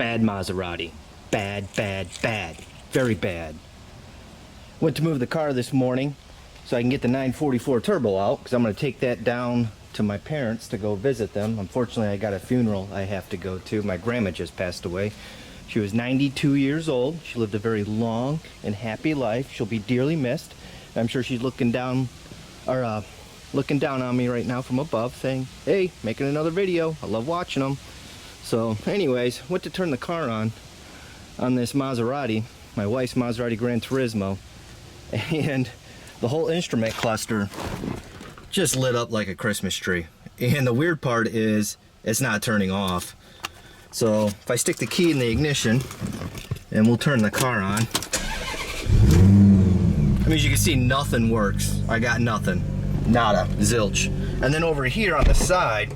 bad Maserati. Bad, bad, bad. Very bad. Went to move the car this morning so I can get the 944 turbo out, because I'm going to take that down to my parents to go visit them. Unfortunately, I got a funeral I have to go to. My grandma just passed away. She was 92 years old. She lived a very long and happy life. She'll be dearly missed. I'm sure she's looking down on me right now from above saying, hey, making another video. I love watching them. So anyways, went to turn the car on this Maserati, my wife's Maserati Granturismo, and the whole instrument cluster just lit up like a Christmas tree. And the weird part is it's not turning off. So if I stick the key in the ignition and we'll turn the car on, I mean, as you can see, nothing works. I got nothing. Nada. Zilch. And then over here on the side,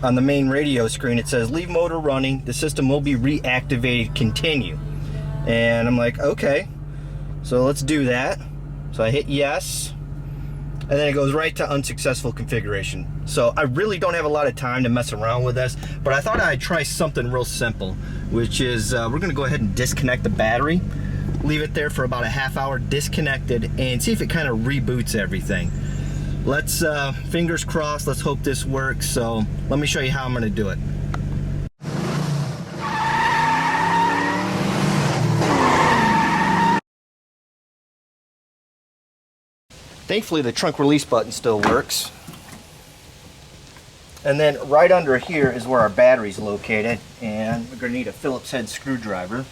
on the main radio screen, it says leave motor running. The system will be reactivated. Continue. And I'm like, okay. So let's do that. So I hit yes. And then it goes right to unsuccessful configuration. So I really don't have a lot of time to mess around with this, but I thought I'd try something real simple, which is we're gonna go ahead and disconnect the battery, leave it there for about a half hour disconnected, and see if it kind of reboots everything. Let's, fingers crossed, let's hope this works. So let me show you how I'm gonna do it. Thankfully, the trunk release button still works. And then right under here is where our battery's located, and we're going to need a Phillips head screwdriver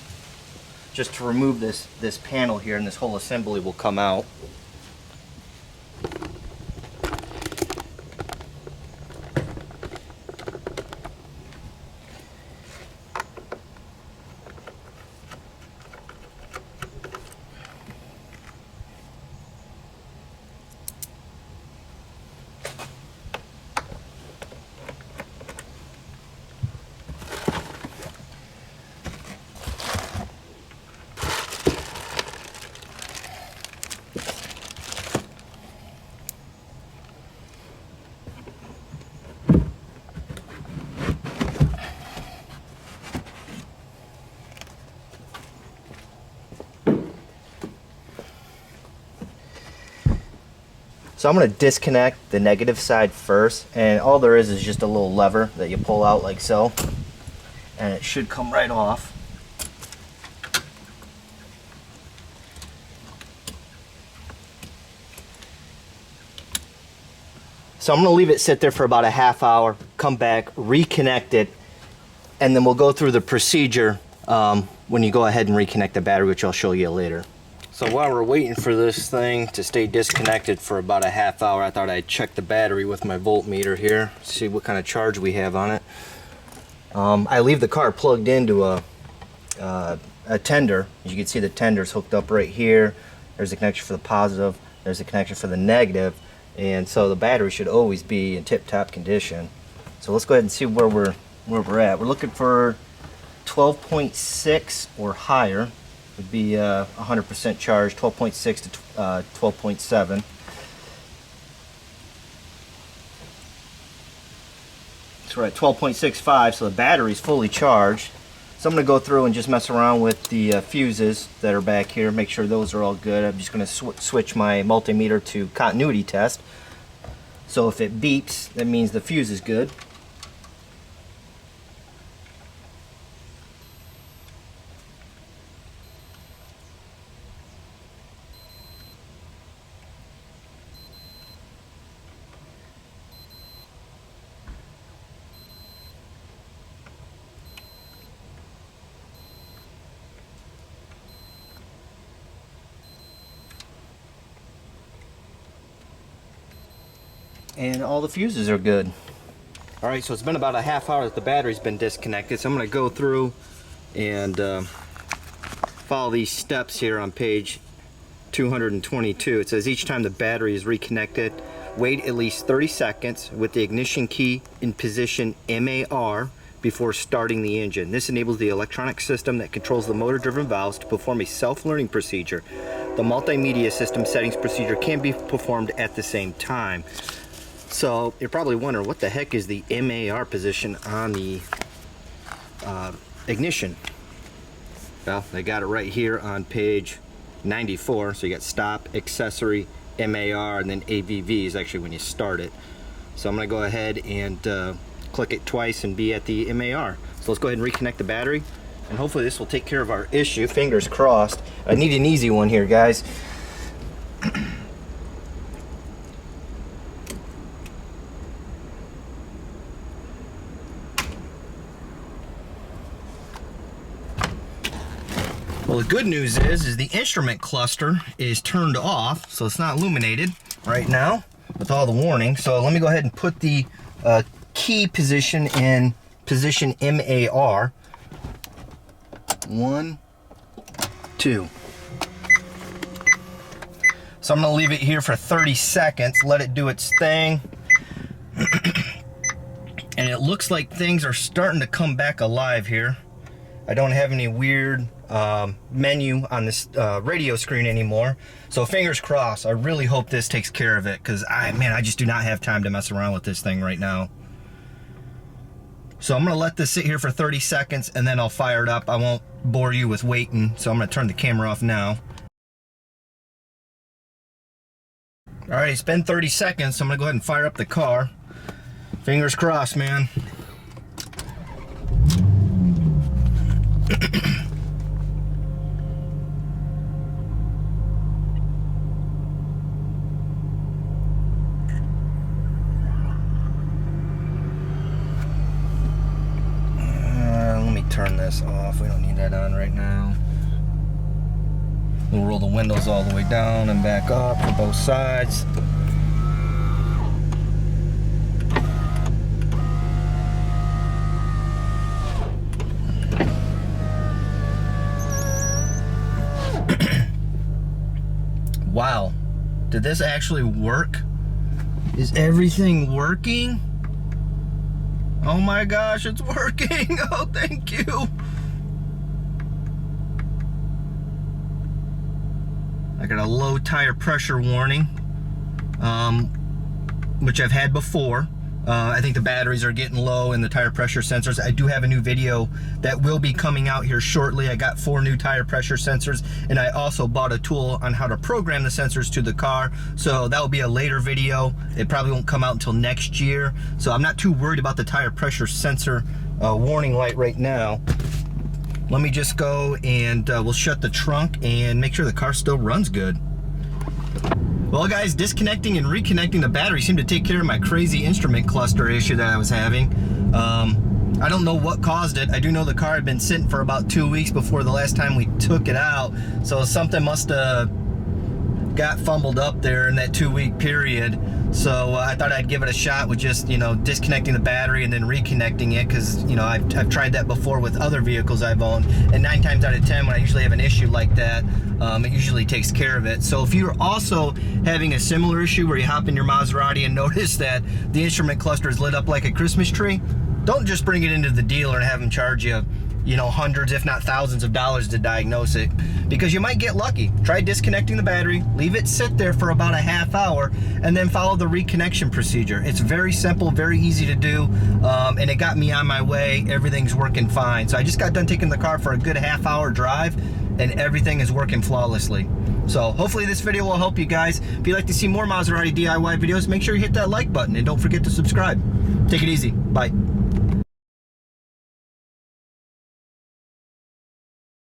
just to remove this panel here, and this whole assembly will come out. So I'm going to disconnect the negative side first, and all there is just a little lever that you pull out like so, and it should come right off. So I'm going to leave it sit there for about a half hour, come back, reconnect it, and then we'll go through the procedure when you go ahead and reconnect the battery, which I'll show you later. So while we're waiting for this thing to stay disconnected for about a half hour, I thought I'd check the battery with my voltmeter here, see what kind of charge we have on it. I leave the car plugged into a tender. As you can see, the tender's hooked up right here. There's a connection for the positive, there's a connection for the negative, and so the battery should always be in tip-top condition. So let's go ahead and see where we're at. We're looking for 12.6 or higher. Would be 100% charged, 12.6 to 12.7. So we're at 12.65, so the battery's fully charged. So I'm going to go through and just mess around with the fuses that are back here, make sure those are all good. I'm just going to switch my multimeter to continuity test. So if it beeps, that means the fuse is good. And all the fuses are good. Alright, so it's been about a half hour that the battery's been disconnected, so I'm going to go through and follow these steps here on page 222. It says each time the battery is reconnected, wait at least 30 seconds with the ignition key in position MAR before starting the engine. This enables the electronic system that controls the motor-driven valves to perform a self-learning procedure. The multimedia system settings procedure can be performed at the same time. So you're probably wondering, what the heck is the MAR position on the ignition. Well, they got it right here on page 94. So you got stop, accessory, MAR, and then AVV is actually when you start it. So I'm going to go ahead and click it twice and be at the MAR. So let's go ahead and reconnect the battery, and hopefully this will take care of our issue. Fingers crossed. I need an easy one here, guys. Well, the good news is the instrument cluster is turned off, so it's not illuminated right now with all the warnings. So let me go ahead and put the key position in position MAR. 1, 2. So I'm gonna leave it here for 30 seconds, let it do its thing. And it looks like things are starting to come back alive here. I don't have any weird menu on this radio screen anymore. So fingers crossed. I really hope this takes care of it, because I just do not have time to mess around with this thing right now. So I'm gonna let this sit here for 30 seconds and then I'll fire it up. I won't bore you with waiting, so I'm gonna turn the camera off now. All right, it's been 30 seconds, so I'm gonna go ahead and fire up the car. Fingers crossed, man. Turn this off. We don't need that on right now. We'll roll the windows all the way down and back up for both sides. Wow, did this actually work? Is everything working? Oh my gosh, it's working! Oh, thank you! I got a low tire pressure warning, which I've had before. I think the batteries are getting low and the tire pressure sensors. I do have a new video that will be coming out here shortly. I got 4 new tire pressure sensors, and I also bought a tool on how to program the sensors to the car. So that will be a later video. It probably won't come out until next year. So I'm not too worried about the tire pressure sensor warning light right now. Let me just go and we'll shut the trunk and make sure the car still runs good. Well guys, disconnecting and reconnecting the battery seemed to take care of my crazy instrument cluster issue that I was having. I don't know what caused it. I do know the car had been sitting for about 2 weeks before the last time we took it out. So something must have got fumbled up there in that 2-week period. So I thought I'd give it a shot with just, you know, disconnecting the battery and then reconnecting it, because, you know, I've tried that before with other vehicles I've owned, and 9 times out of 10 when I usually have an issue like that, it usually takes care of it. So if you're also having a similar issue where you hop in your Maserati and notice that the instrument cluster is lit up like a Christmas tree, don't just bring it into the dealer and have them charge you, you know, hundreds if not thousands of dollars to diagnose it, because you might get lucky. Try disconnecting the battery, leave it sit there for about a half hour, and then follow the reconnection procedure. It's very simple, very easy to do, and it got me on my way. Everything's working fine. So I just got done taking the car for a good half-hour drive, and everything is working flawlessly. So hopefully this video will help you guys. If you'd like to see more Maserati DIY videos, make sure you hit that like button, and don't forget to subscribe. Take it easy. Bye.